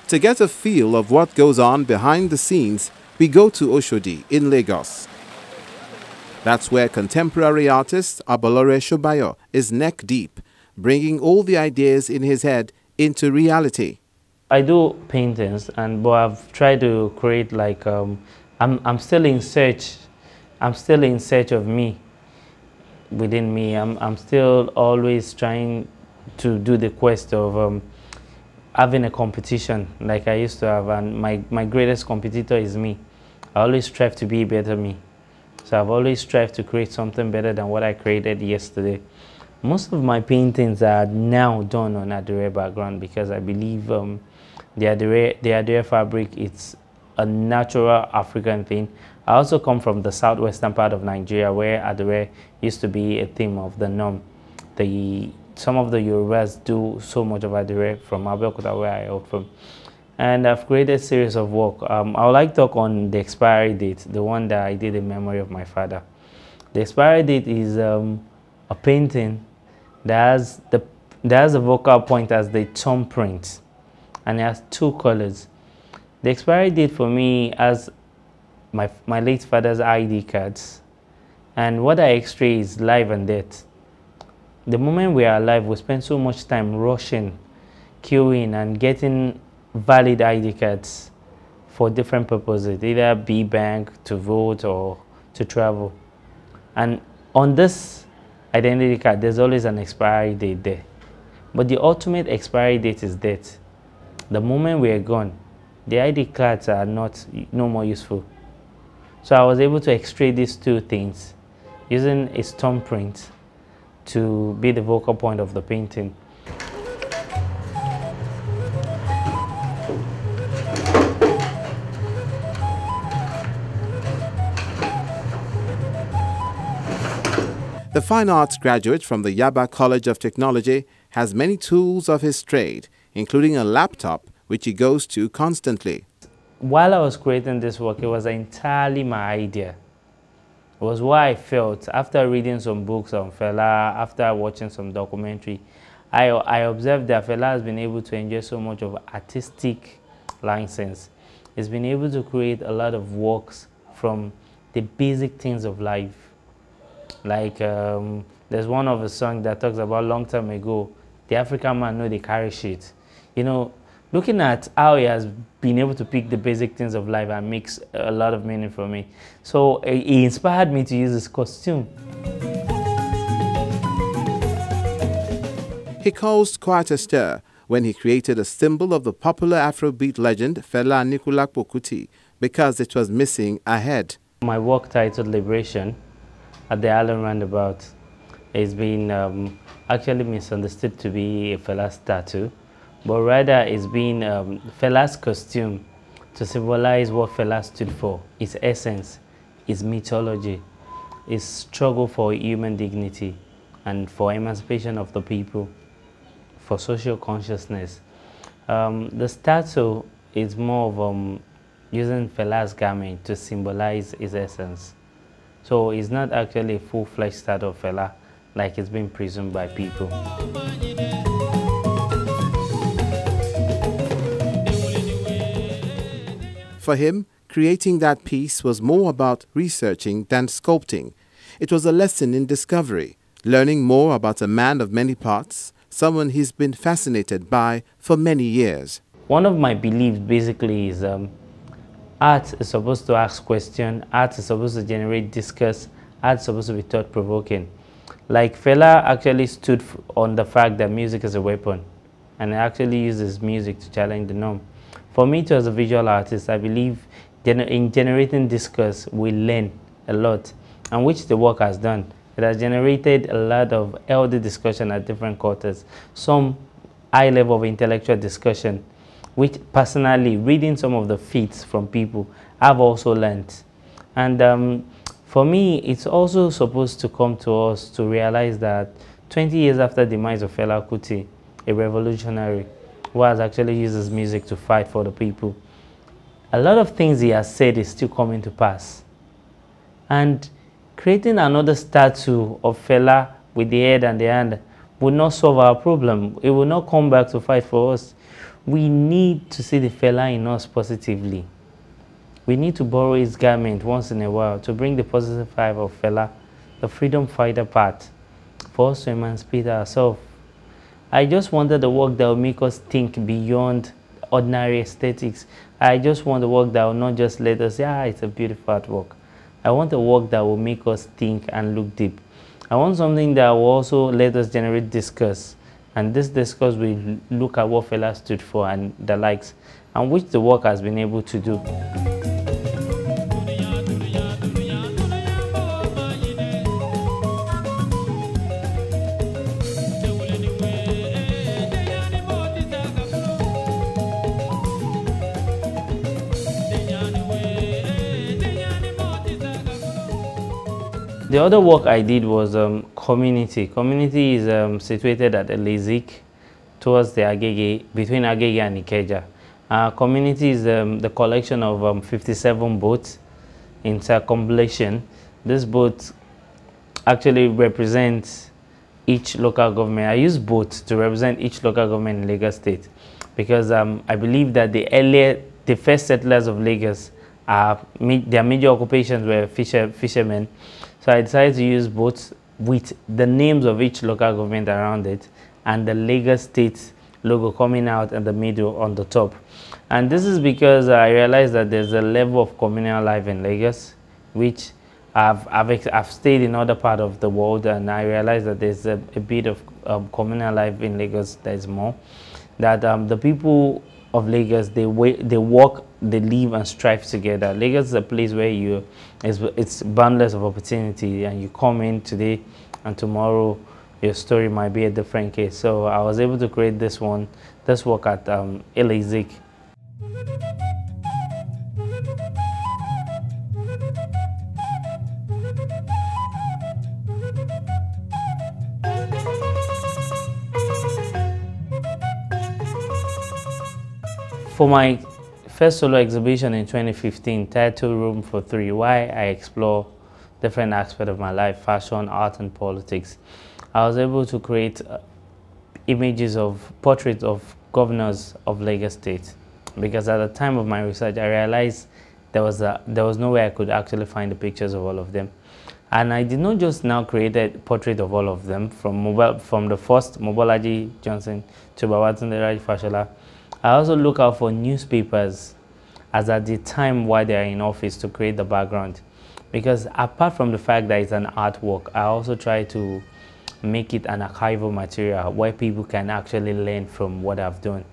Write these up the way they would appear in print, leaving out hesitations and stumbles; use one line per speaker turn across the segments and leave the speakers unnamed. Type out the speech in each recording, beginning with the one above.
To get a feel of what goes on behind the scenes, we go to Oshodi in Lagos. That's where contemporary artist Abolore Sobayo is neck deep, bringing all the ideas in his head into reality.
I do paintings, but I've tried to create like I'm still in search. I'm still in search of me within me. I'm still always trying to do the quest of having a competition like I used to have, and my greatest competitor is me. I always strive to be a better me. So I've always strived to create something better than what I created yesterday. Most of my paintings are now done on Abolore background because I believe the Abolore fabric, it's a natural African thing. I also come from the southwestern part of Nigeria where Abolore used to be a theme of the norm. Some of the Yorubas do so much of Abolore from Abeokuta, where I hail from. And I've created a series of work. I would like to talk on the expiry date, the one that I did in memory of my father. The expiry date is a painting that has a vocal point as the thumbprint, and it has two colors. The expiry date for me has my late father's ID cards, and what I x-ray is life and death. The moment we are alive, we spend so much time rushing, queuing, and getting valid ID cards for different purposes, either be bank, to vote, or to travel. And on this identity card, there's always an expiry date there. But the ultimate expiry date is death. The moment we are gone, the ID cards are no more useful. So I was able to x-ray these two things using a thumbprint to be the vocal point of the painting.
The fine arts graduate from the Yaba College of Technology has many tools of his trade, including a laptop which he goes to constantly.
While I was creating this work, it was entirely my idea. It was what I felt after reading some books on Fela, after watching some documentary. I observed that Fela has been able to enjoy so much of artistic license. He's been able to create a lot of works from the basic things of life. Like there's one of a song that talks about long time ago, the African man know they carry shit. You know, looking at how he has been able to pick the basic things of life and makes a lot of meaning for me. So he inspired me to use this costume.
He caused quite a stir when he created a symbol of the popular Afrobeat legend Fela Anikulapo Kuti because it was missing a head.
My work titled Liberation at the Allen Roundabout has been actually misunderstood to be a Fela's tattoo, but rather it's been Fela's costume to symbolize what Fela stood for, his essence, his mythology, his struggle for human dignity and for emancipation of the people, for social consciousness. The tattoo is more of using Fela's garment to symbolize his essence. So it's not actually a full-fledged tattoo of Fela like it's been presumed by people.
For him, creating that piece was more about researching than sculpting. It was a lesson in discovery, learning more about a man of many parts, someone he's been fascinated by for many years.
One of my beliefs basically is art is supposed to ask questions, art is supposed to generate discourse, art is supposed to be thought-provoking. Like Fela actually stood on the fact that music is a weapon, and actually uses music to challenge the norm. For me, too, as a visual artist, I believe in generating discourse, we learn a lot, and which the work has done. It has generated a lot of healthy discussion at different quarters, some high level of intellectual discussion, which personally, reading some of the feats from people, I've also learned. And for me, it's also supposed to come to us to realize that 20 years after the demise of Fela Kuti, a revolutionary who has actually used his music to fight for the people, a lot of things he has said is still coming to pass. And creating another statue of Fela with the head and the hand would not solve our problem. It will not come back to fight for us. we need to see the fella in us positively. We need to borrow his garment once in a while to bring the positive vibe of fella, the freedom fighter part, for us to emancipate ourselves. I just wanted the work that will make us think beyond ordinary aesthetics. I just want the work that will not just let us say, it's a beautiful artwork. I want a work that will make us think and look deep. I want something that will also let us generate discourse. And this discourse will look at what fella stood for and the likes, and which the work has been able to do. The other work I did was community. Community is situated at Elezik, towards the Agege, between Agege and Ikeja. Community is the collection of 57 boats in circumambulation. This boat actually represents each local government. I use boats to represent each local government in Lagos State because I believe that the first settlers of Lagos, their major occupations were fishermen. So I decided to use boats with the names of each local government around it and the Lagos State logo coming out in the middle on the top. And this is because I realized that there's a level of communal life in Lagos, which I've stayed in other parts of the world, and I realized that there's a bit of communal life in Lagos that is more. That the people of Lagos, they work, they live and strive together. Lagos is a place where it's boundless of opportunity, and you come in today and tomorrow your story might be a different case. So I was able to create this work at Elezik. For my first solo exhibition in 2015, titled Room for Three, why I explore different aspects of my life, fashion, art, and politics, I was able to create portraits of governors of Lagos State, because at the time of my research, I realized there was no way I could actually find the pictures of all of them. And I did not just now create a portrait of all of them, from the first Mobolaji Johnson to Babatunde Raji Fashola. I also look out for newspapers as at the time while they are in office to create the background. Because apart from the fact that it's an artwork, I also try to make it an archival material where people can actually learn from what I've done.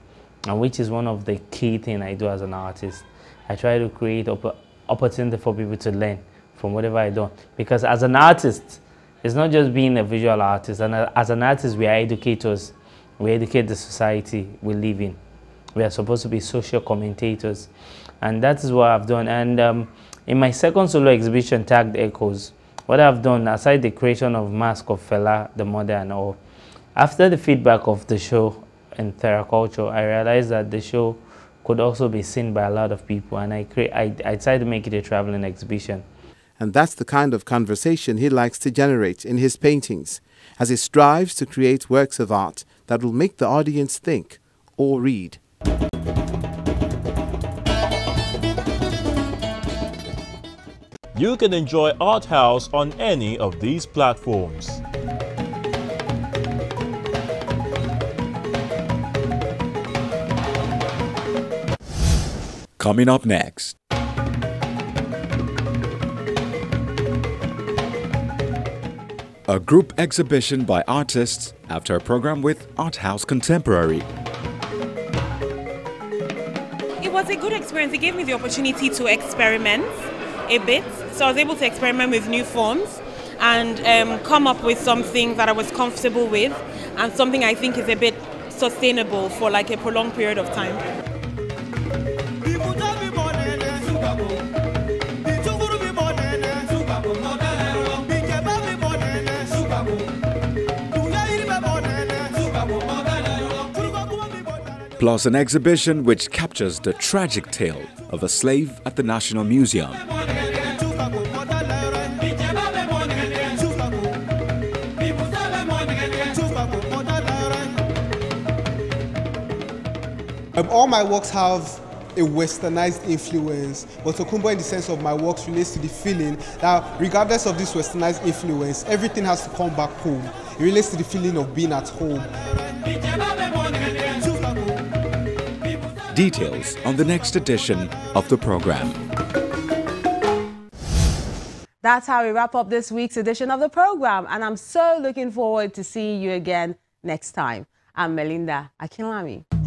And which is one of the key things I do as an artist. I try to create opportunity for people to learn from whatever I do. Because as an artist, it's not just being a visual artist. And as an artist, we are educators. We educate the society we live in. We are supposed to be social commentators. And that is what I've done. And in my second solo exhibition, tagged Echoes, what I've done, aside the creation of Mask of Fela, the mother and all, after the feedback of the show in TheraCulture, I realized that the show could also be seen by a lot of people, and I decided to make it a traveling exhibition.
And that's the kind of conversation he likes to generate in his paintings, as he strives to create works of art that will make the audience think or read.
You can enjoy Art House on any of these platforms.
Coming up next. A group exhibition by artists after a program with Art House Contemporary.
It was a good experience. It gave me the opportunity to experiment a bit. So I was able to experiment with new forms and come up with something that I was comfortable with and something I think is a bit sustainable for like a prolonged period of time.
Plus an exhibition which captures the tragic tale of a slave at the National Museum.
All my works have a westernized influence, but Tokumbo in the sense of my works relates to the feeling that regardless of this westernized influence, everything has to come back home. It relates to the feeling of being at home.
Details on the next edition of the program.
That's how we wrap up this week's edition of the program, and I'm so looking forward to seeing you again next time. I'm Melinda Akinlami.